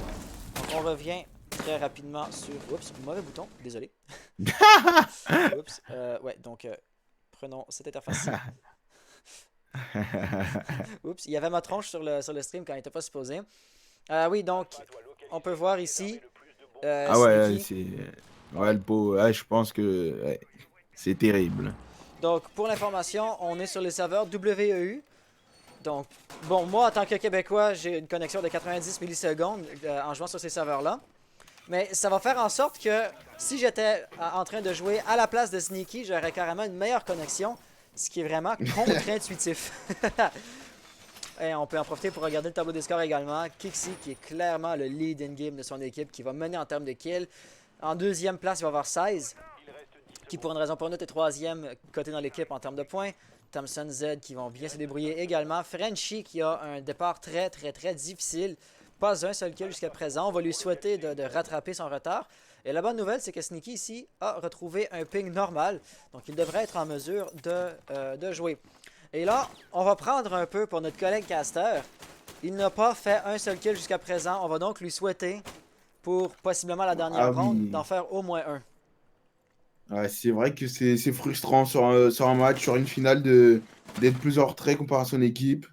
Donc on revient très rapidement sur... Oups, mauvais bouton, désolé. Oups, ouais, donc prenons cette interface-ci. Oups, il y avait ma tronche sur le stream quand il n'était pas supposé. Oui, donc, on peut voir ici... ah ouais, c'est... Ouais, le pot, ouais, je pense que ouais, c'est terrible. Donc, pour l'information, on est sur les serveurs WEU. Donc, bon, moi, en tant que Québécois, j'ai une connexion de 90 millisecondes en jouant sur ces serveurs-là. Mais ça va faire en sorte que si j'étais en train de jouer à la place de Sneaky, j'aurais carrément une meilleure connexion, ce qui est vraiment contre-intuitif. Et on peut en profiter pour regarder le tableau des scores également. Kixi, qui est clairement le lead in-game de son équipe, qui va mener en termes de kills. En deuxième place, il va avoir 16. Qui pour une raison ou pour une autre est troisième côté dans l'équipe en termes de points. Thompson, Z qui vont bien se débrouiller également. Frenchie qui a un départ très difficile. Pas un seul kill jusqu'à présent. On va lui souhaiter de rattraper son retard. Et la bonne nouvelle, c'est que Sneaky ici a retrouvé un ping normal. Donc il devrait être en mesure de jouer. Et là, on va prendre un peu pour notre collègue caster. Il n'a pas fait un seul kill jusqu'à présent. On va donc lui souhaiter, pour possiblement la dernière ronde, d'en faire au moins un. Ouais, c'est vrai que c'est frustrant sur un match, sur une finale, d'être plus en retrait comparé à son équipe.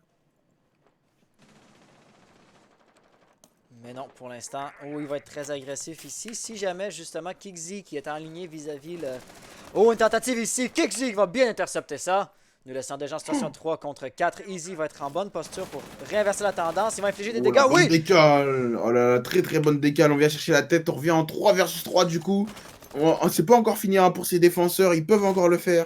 Mais non, pour l'instant, oh, il va être très agressif ici. Si jamais, justement, Kixi qui est enligné vis-à-vis le... Oh, une tentative ici. Kixi qui va bien intercepter ça. Nous laissons déjà en situation 3 contre 4. Easy va être en bonne posture pour réinverser la tendance. Il va infliger des dégâts. Oui! Décale. Oh là là, très bonne décale. On vient chercher la tête. On revient en 3 versus 3 du coup. C'est pas encore fini hein, pour ces défenseurs. Ils peuvent encore le faire.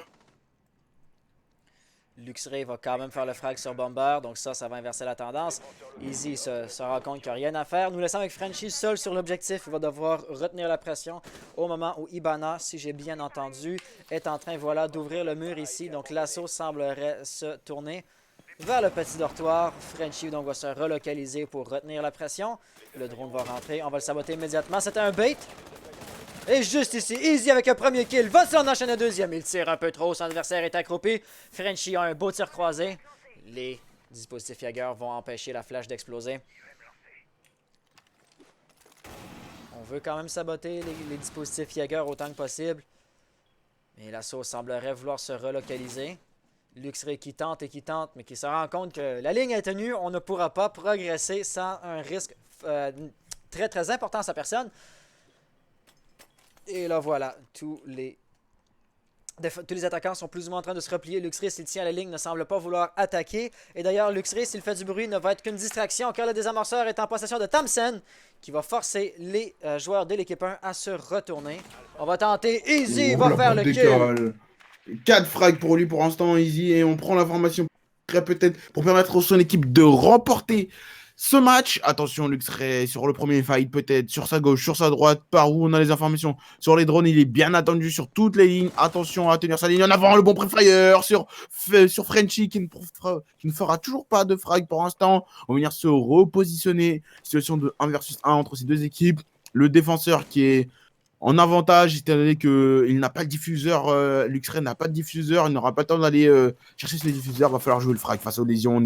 Luxray va quand même faire le frag sur Bomber. Donc ça va inverser la tendance. Easy se rend compte qu'il n'y a rien à faire. Nous laissons avec Frenchie seul sur l'objectif. Il va devoir retenir la pression au moment où Ibana, si j'ai bien entendu, est en train voilà, d'ouvrir le mur ici. Donc l'assaut semblerait se tourner vers le petit dortoir. Frenchie donc va se relocaliser pour retenir la pression. Le drone va rentrer. On va le saboter immédiatement. C'était un bait. Et juste ici, Easy avec un premier kill, va s'en enchaîner un deuxième. Il tire un peu trop, son adversaire est accroupi. Frenchie a un beau tir croisé. Les dispositifs Jagger vont empêcher la flash d'exploser. On veut quand même saboter les dispositifs Jaeger autant que possible. Mais l'assaut semblerait vouloir se relocaliser. Luxray qui tente et qui tente, mais qui se rend compte que la ligne est tenue, on ne pourra pas progresser sans un risque très très important à sa personne. Et là voilà, tous les attaquants sont plus ou moins en train de se replier. Luxray, s'il tient la ligne, ne semble pas vouloir attaquer. Et d'ailleurs, Luxray, s'il fait du bruit, ne va être qu'une distraction, car le désamorceur est en possession de Thompson, qui va forcer les joueurs de l'équipe 1 à se retourner. On va tenter. Easy va faire le kill. 4 frags pour lui pour l'instant, Easy, et on prend l'information peut-être pour permettre à son équipe de remporter ce match. Attention, Luxray sur le premier fight, peut-être sur sa gauche, sur sa droite, par où on a les informations. Sur les drones, il est bien attendu sur toutes les lignes. Attention à tenir sa ligne en avant, le bon pré-fire sur Frenchy qui ne fera toujours pas de frag pour l'instant. On va venir se repositionner. Situation de 1 versus 1 entre ces deux équipes. Le défenseur qui est en avantage, c'est-à-dire qu'il n'a pas de diffuseur, Luxray n'a pas de diffuseur, il n'aura pas le temps d'aller chercher ses diffuseurs, il va falloir jouer le frag face aux lésions,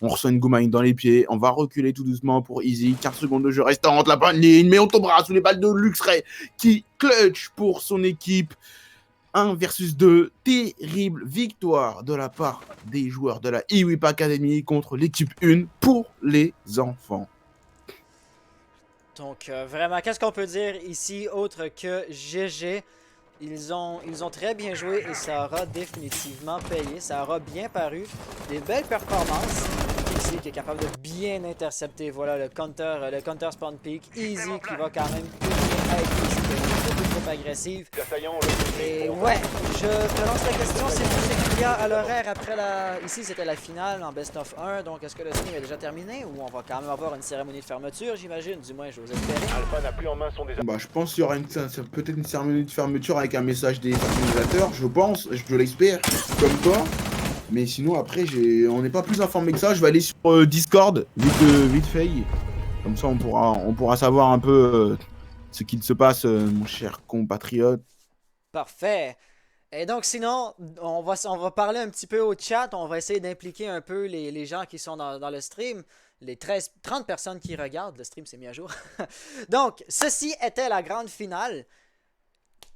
on reçoit une Goumine dans les pieds, on va reculer tout doucement pour Easy, 15 secondes de jeu restantes, la bonne ligne, mais on tombera sous les balles de Luxray qui clutch pour son équipe. 1 versus 2, terrible victoire de la part des joueurs de la iWhip Academy contre l'équipe 1 pour les enfants. Donc, vraiment, qu'est-ce qu'on peut dire ici autre que GG? Ils ont très bien joué et ça aura définitivement payé. Ça aura bien paru. Des belles performances. Ici qui est capable de bien intercepter. Voilà le counter spawn peak. Easy qui va quand même être ici trop agressive. Et ouais, je te lance la question, c'est qu'il y a à l'horaire après la... Ici c'était la finale en best of 1, donc est-ce que le stream est déjà terminé ou on va quand même avoir une cérémonie de fermeture, j'imagine, du moins je vous espère. Alpha n'a plus en main son désastre. Bah, je pense qu'il y aura peut-être une cérémonie de fermeture avec un message des organisateurs, je pense, je l'espère, comme toi. Mais sinon après on n'est pas plus informé que ça, je vais aller sur Discord, vite fait. Comme ça on pourra savoir un peu ce qu'il se passe, mon cher compatriote. Parfait. Et donc sinon, on va parler un petit peu au chat, on va essayer d'impliquer un peu les gens qui sont dans le stream, les 30 personnes qui regardent, le stream s'est mis à jour. Donc, ceci était la grande finale.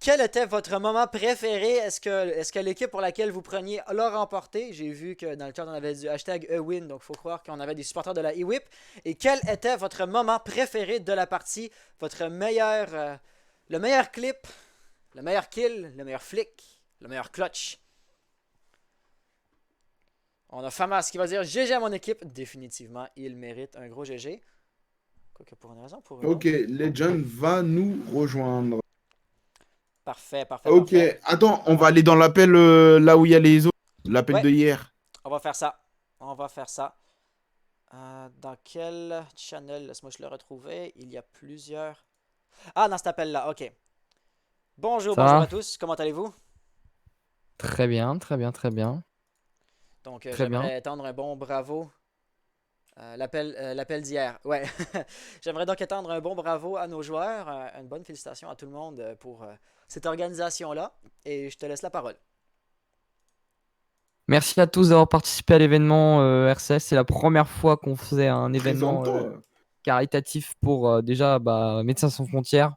Quel était votre moment préféré? Est-ce que l'équipe pour laquelle vous preniez l'a remporté? J'ai vu que dans le chat on avait du hashtag #win, donc il faut croire qu'on avait des supporters de la iWhip. Et quel était votre moment préféré de la partie? Votre meilleur... le meilleur clip, le meilleur kill, le meilleur flick, le meilleur clutch. On a Famas qui va dire GG à mon équipe. Définitivement, il mérite un gros GG. Quoique pour une raison, pour une Ok, Legend va nous rejoindre. Parfait. Ok, attends, on va aller dans l'appel là où il y a les autres. L'appel de hier. On va faire ça. Dans quel channel? Laisse-moi je le retrouver. Il y a plusieurs. Ah, dans cet appel-là, ok. Bonjour à tous. Comment allez-vous? Très bien. Donc, j'aimerais étendre un bon bravo. L'appel d'hier. Ouais. J'aimerais donc étendre un bon bravo à nos joueurs. Une bonne félicitation à tout le monde pour cette organisation-là. Et je te laisse la parole. Merci à tous d'avoir participé à l'événement RCS. C'est la première fois qu'on faisait un événement caritatif pour déjà Médecins Sans Frontières.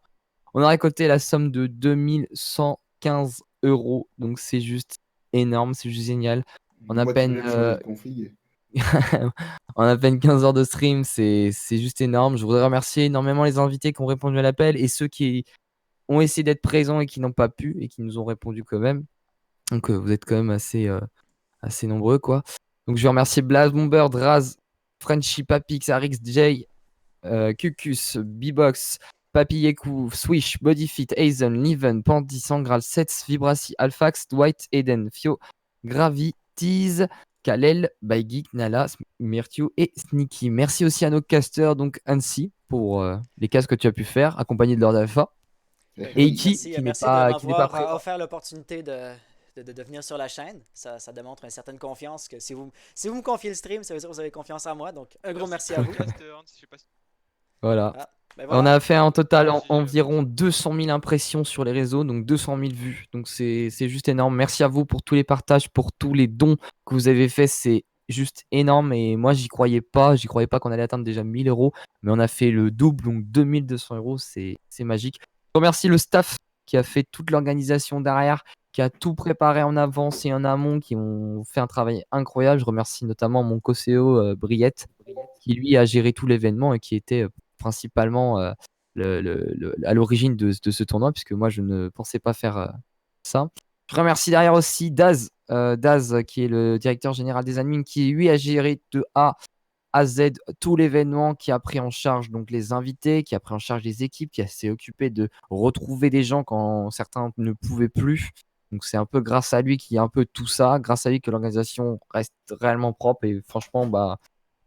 On a récolté la somme de 2115 €. Donc c'est juste énorme, c'est juste génial. En à peine 15 heures de stream, c'est juste énorme. Je voudrais remercier énormément les invités qui ont répondu à l'appel et ceux qui ont essayé d'être présents et qui n'ont pas pu et qui nous ont répondu quand même. Donc vous êtes quand même assez nombreux, quoi. Donc je vais remercier Blaze, Bomber, Draz, Frenchy, Papix, Arix, Jay, Kukus, B-Box, Papy Yeku, Swish, Bodyfit, Hazen, Liven, Pandy, Sangral, Sets, Vibracy, Alphax, Dwight, Eden, Fio, Gravities, Kalel, Bygeek, Nala, Myrtio et Sneaky. Merci aussi à nos casters, donc Annecy, pour les casques que tu as pu faire, accompagné de Lord Alpha. Et Iki, qui n'est pas présent. Offert l'opportunité de venir sur la chaîne. Ça démontre une certaine confiance que si vous me confiez le stream, ça veut dire que vous avez confiance en moi. Donc, un gros merci à vous. Voilà. On a fait en total environ 200 000 impressions sur les réseaux, donc 200 000 vues. Donc c'est juste énorme. Merci à vous pour tous les partages, pour tous les dons que vous avez faits. C'est juste énorme et moi j'y croyais pas qu'on allait atteindre déjà 1000 euros, mais on a fait le double, donc 2200 euros, c'est magique. Je remercie le staff qui a fait toute l'organisation derrière, qui a tout préparé en avance et en amont, qui ont fait un travail incroyable. Je remercie notamment mon co-CEO Briette, qui lui a géré tout l'événement et qui était principalement à l'origine de ce tournoi, puisque moi je ne pensais pas faire ça. Je remercie derrière aussi Daz, qui est le directeur général des admins, qui lui a géré de A à Z tout l'événement, qui a pris en charge donc les invités, qui a pris en charge les équipes, qui s'est occupé de retrouver des gens quand certains ne pouvaient plus. Donc c'est un peu grâce à lui qu'il y a un peu tout ça, grâce à lui que l'organisation reste réellement propre et franchement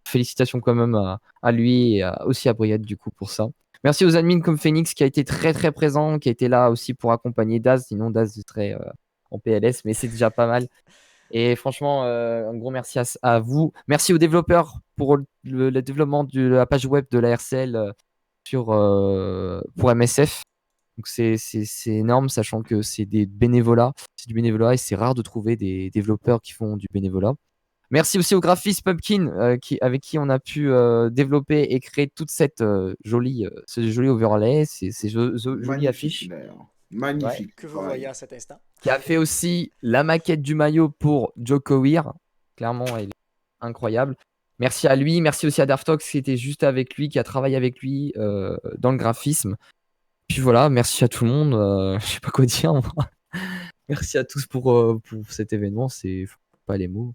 félicitations quand même à lui et aussi à Briette du coup pour ça. Merci aux admins comme Phoenix qui a été très très présent, qui a été là aussi pour accompagner Daz, sinon Daz serait en PLS, mais c'est déjà pas mal. Et franchement, un gros merci à vous. Merci aux développeurs pour le développement de la page web de la RCL pour MSF. Donc c'est énorme, sachant que c'est du bénévolat et c'est rare de trouver des développeurs qui font du bénévolat. Merci aussi au graphiste Pumpkin avec qui on a pu développer et créer toute cette ce joli overlay, ces jolies affiches. Magnifique. Que vous voyez à cet instant. Qui a fait aussi la maquette du maillot pour Joko Weir. Clairement, elle est incroyable. Merci à lui. Merci aussi à Darftox qui était juste avec lui, qui a travaillé avec lui dans le graphisme. Puis voilà, merci à tout le monde. Je sais pas quoi dire. Moi. Merci à tous pour cet événement. C'est pas les mots.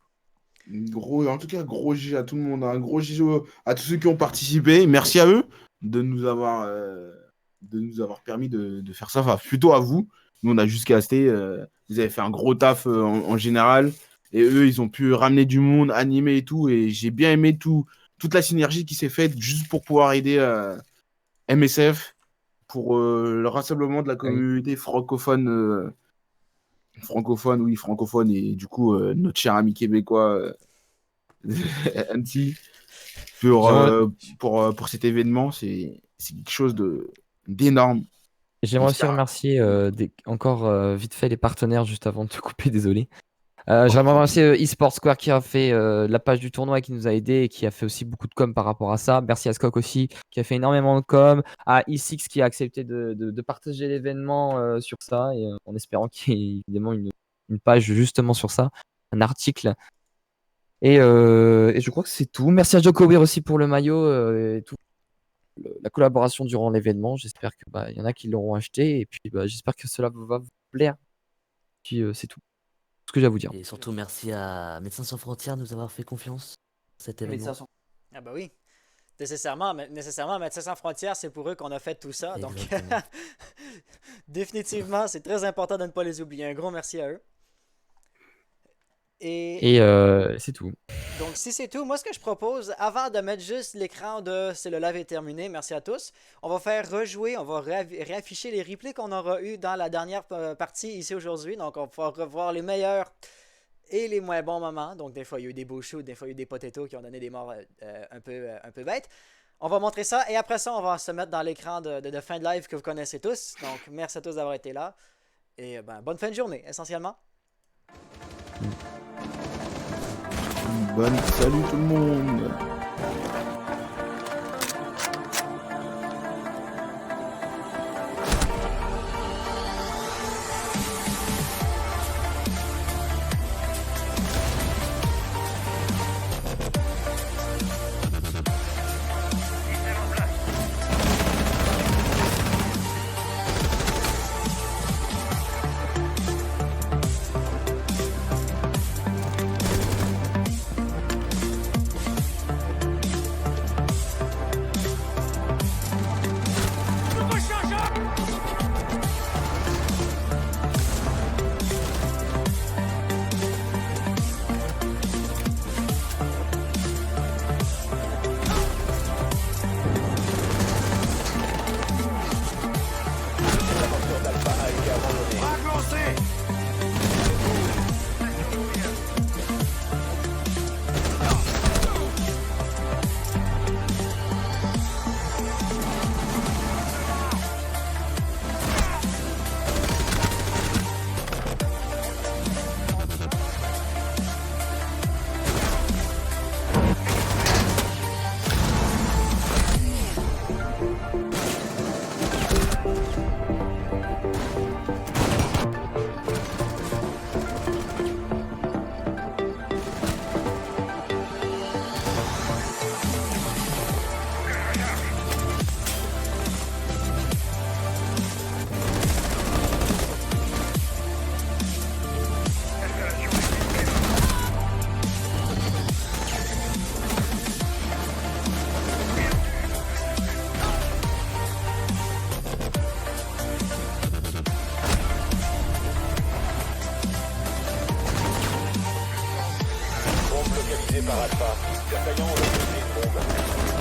En tout cas, gros GG à tout le monde. Un gros GG à tous ceux qui ont participé. Merci à eux de nous avoir permis de faire ça. Enfin, plutôt à vous. Nous, on a juste casté. Vous avez fait un gros taf en général. Et eux, ils ont pu ramener du monde, animer et tout. Et j'ai bien aimé toute la synergie qui s'est faite juste pour pouvoir aider MSF pour le rassemblement de la communauté francophone. Francophone. Et du coup, notre cher ami québécois, Anti, pour cet événement, c'est quelque chose d'énorme. J'aimerais aussi remercier encore vite fait les partenaires juste avant de te couper, désolé. J'aimerais remercier eSports Square qui a fait la page du tournoi et qui nous a aidé et qui a fait aussi beaucoup de com par rapport à ça. Merci à Skok aussi qui a fait énormément de com. À E6 qui a accepté de partager l'événement sur ça et en espérant qu'il y ait évidemment une page justement sur ça, un article. Et je crois que c'est tout. Merci à Joko Weir aussi pour le maillot et tout. La collaboration durant l'événement. J'espère que y en a qui l'auront acheté et puis j'espère que cela va vous plaire. Puis c'est tout ce que j'ai à vous dire. Et surtout merci à Médecins sans frontières de nous avoir fait confiance pour cet événement. Ah bah oui. Nécessairement, Médecins sans frontières, c'est pour eux qu'on a fait tout ça. Donc définitivement, c'est très important de ne pas les oublier. Un gros merci à eux. Et c'est tout. Donc, si c'est tout, moi, ce que je propose, avant de mettre juste l'écran de c'est le live est terminé, merci à tous, on va faire rejouer, on va réafficher les replays qu'on aura eu dans la dernière partie ici aujourd'hui. Donc, on va pouvoir revoir les meilleurs et les moins bons moments. Donc, des fois, il y a eu des beaux shoots, des fois, il y a eu des potatoes qui ont donné des morts un peu bêtes. On va montrer ça et après ça, on va se mettre dans l'écran de fin de live que vous connaissez tous. Donc, merci à tous d'avoir été là et bonne fin de journée, essentiellement. Salut tout le monde. localisé par Alpha. Les assaillants ont localisé une bombe.